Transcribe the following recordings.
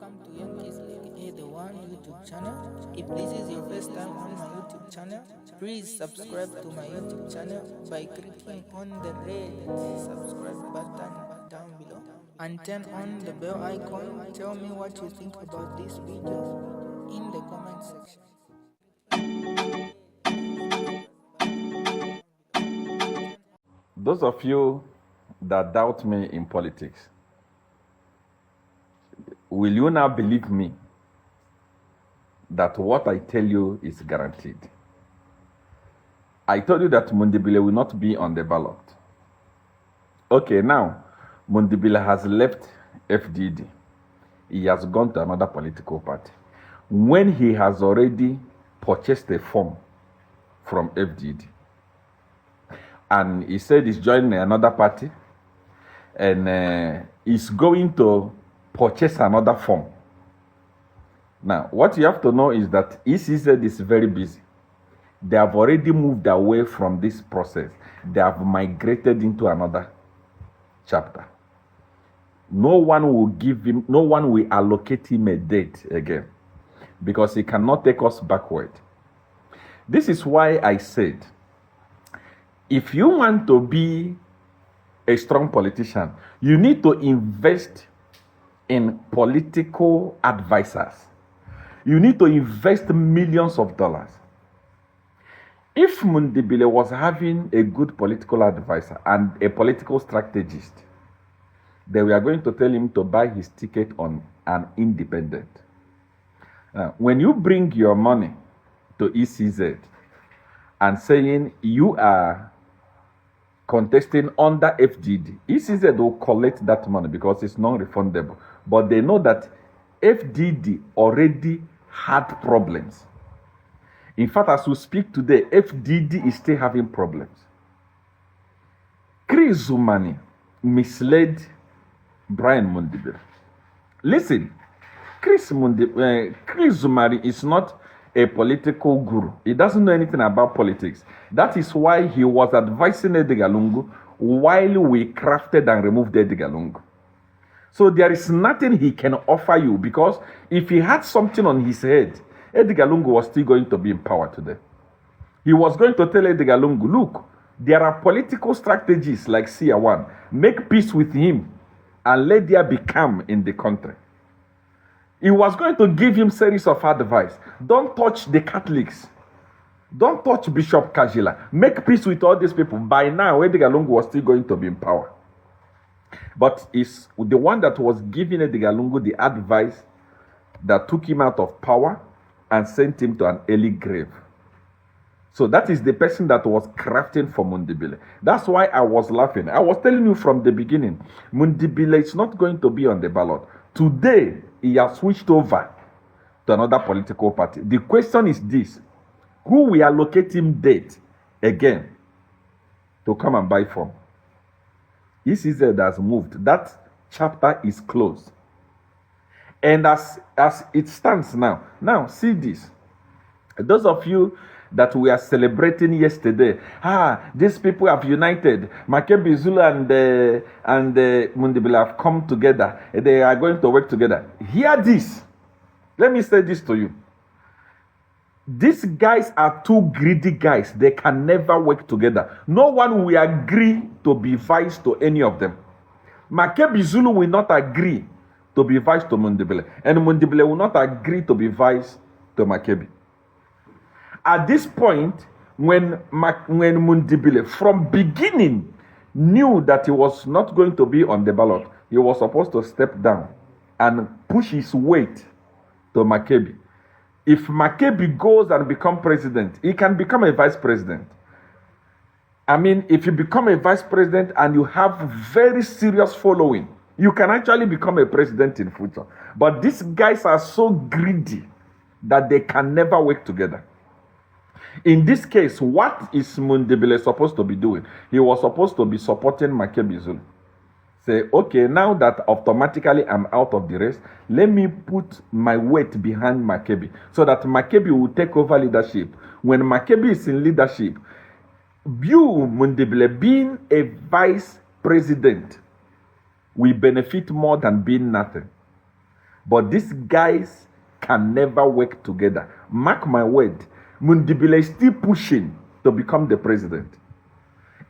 welcome to Young Kizzy, the one YouTube channel. If this is your first time on my YouTube channel, please subscribe to my YouTube channel by clicking on the red subscribe button down below and turn on the bell icon. Tell me what you think about this video in the comment section. Those of you that doubt me in politics, will you now believe me that what I tell you is guaranteed? I told you that Mundubile will not be on the ballot. Okay, now Mundubile has left FDD. He has gone to another political party. When he has already purchased a form from FDD, and he said he's joining another party, and he's going to purchase another form. Now, what you have to know is that ECZ is very busy. They have already moved away from this process. They have migrated into another chapter. No one will allocate him a date again, because he cannot take us backward. This is why I said, if you want to be a strong politician, you need to invest in political advisors. You need to invest millions of dollars. If Mundubile was having a good political advisor and a political strategist, they were going to tell him to buy his ticket on an independent. When you bring your money to ECZ and saying you are contesting under FDD, ECZ will collect that money because it's non-refundable. But they know that FDD already had problems. In fact, as we speak today, FDD is still having problems. Kizzy misled Brian Mundubile. Listen, Kizzy is not a political guru. He doesn't know anything about politics. That is why he was advising Edgar Lungu while we crafted and removed Edgar Lungu. So there is nothing he can offer you, because if he had something on his head, Edgar Lungu was still going to be in power today. He was going to tell Edgar Lungu, look, there are political strategies like Seer1. Make peace with him and let there be calm in the country. He was going to give him series of advice. Don't touch the Catholics. Don't touch Bishop Kajila. Make peace with all these people. By now, Edgar Lungu was still going to be in power. But it's the one that was giving Edgar Lungu the advice that took him out of power and sent him to an early grave. So that is the person that was crafting for Mundubile. That's why I was laughing. I was telling you from the beginning, Mundubile is not going to be on the ballot. Today, he has switched over to another political party. The question is this: who will allocate him date again to come and buy form? ECZ has moved. That chapter is closed. And as it stands now see this. Those of you that we are celebrating yesterday, these people have united. Makebi Zulu and Mundubile have come together. They are going to work together. Hear this. Let me say this to you. These guys are two greedy guys. They can never work together. No one will agree to be vice to any of them. Makebi Zulu will not agree to be vice to Mundubile, and Mundubile will not agree to be vice to Makebi. At this point, when Mundubile from beginning knew that he was not going to be on the ballot, he was supposed to step down and push his weight to Makebi. If Makebi goes and becomes president, he can become a vice president. I mean, if you become a vice president and you have very serious following, you can actually become a president in future. But these guys are so greedy that they can never work together. In this case, what is Mundubile supposed to be doing? He was supposed to be supporting Makebi Zulu. Say, okay, now that automatically I'm out of the race, let me put my weight behind Makebi so that Makebi will take over leadership. When Makebi is in leadership, you, Mundubile, being a vice president will benefit more than being nothing. But these guys can never work together. Mark my word, Mundubile is still pushing to become the president.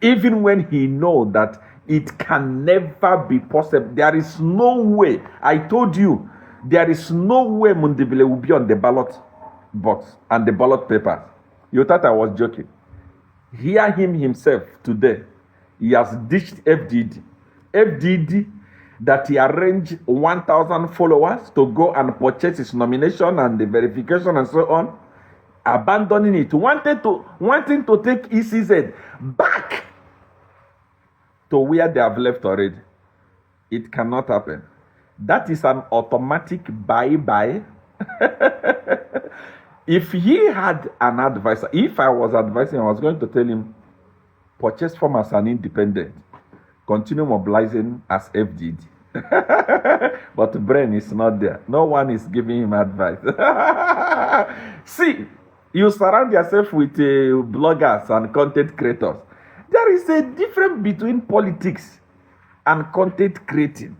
Even when he knows that it can never be possible. There is no way. I told you, there is no way Mundubile will be on the ballot box and the ballot papers. You thought I was joking. Hear him himself today. He has ditched FDD. FDD that he arranged 1,000 followers to go and purchase his nomination and the verification and so on, abandoning it, wanting to take ECZ back to where they have left already. It cannot happen. That is an automatic bye-bye. If he had an advisor, if I was advising, I was going to tell him, purchase form as an independent, continue mobilizing as FDD. But brain is not there. No one is giving him advice. See, you surround yourself with bloggers and content creators. There is a difference between politics and content creating.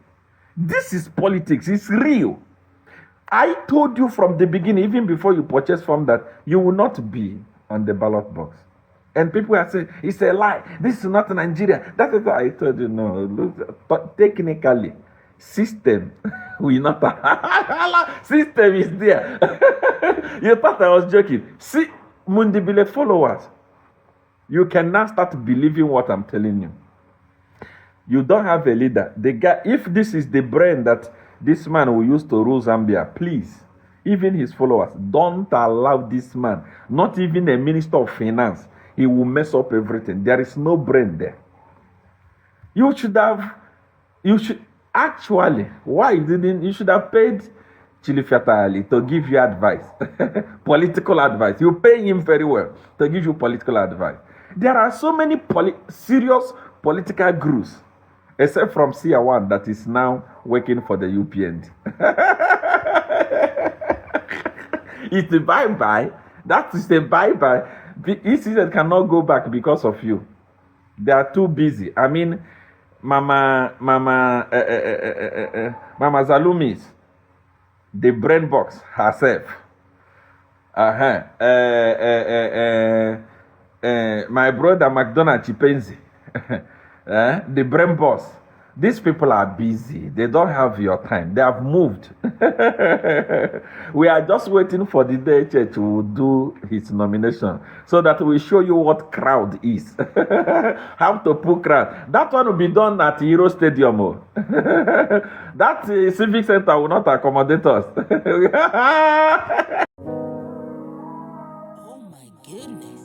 This is politics. It's real. I told you from the beginning, even before you purchase form, that you will not be on the ballot box. And people are saying, it's a lie. This is not Nigeria. That is why I told you, no. Look, technically, system will not. System is there. You thought I was joking. See, Mundubile followers, you can now start believing what I'm telling you. You don't have a leader. The guy, if this is the brain that this man will use to rule Zambia, please, even his followers, don't allow this man, not even a minister of finance, he will mess up everything. There is no brain there. You should actually, why didn't you should have paid Chilifiata Ali to give you advice, political advice. You pay him very well to give you political advice. There are so many serious political gurus, except from Seer1 that is now working for the UPND. It's a bye-bye. That is a bye-bye. ECZ cannot go back because of you. They are too busy. I mean, Mama Zalumis, the brain box herself. My brother McDonald Chipenzi, the brain boss. These people are busy. They don't have your time. They have moved. We are just waiting for the day to do his nomination so that we show you what crowd is. How to put crowd. That one will be done at Euro Stadium. That civic center will not accommodate us. Oh my goodness.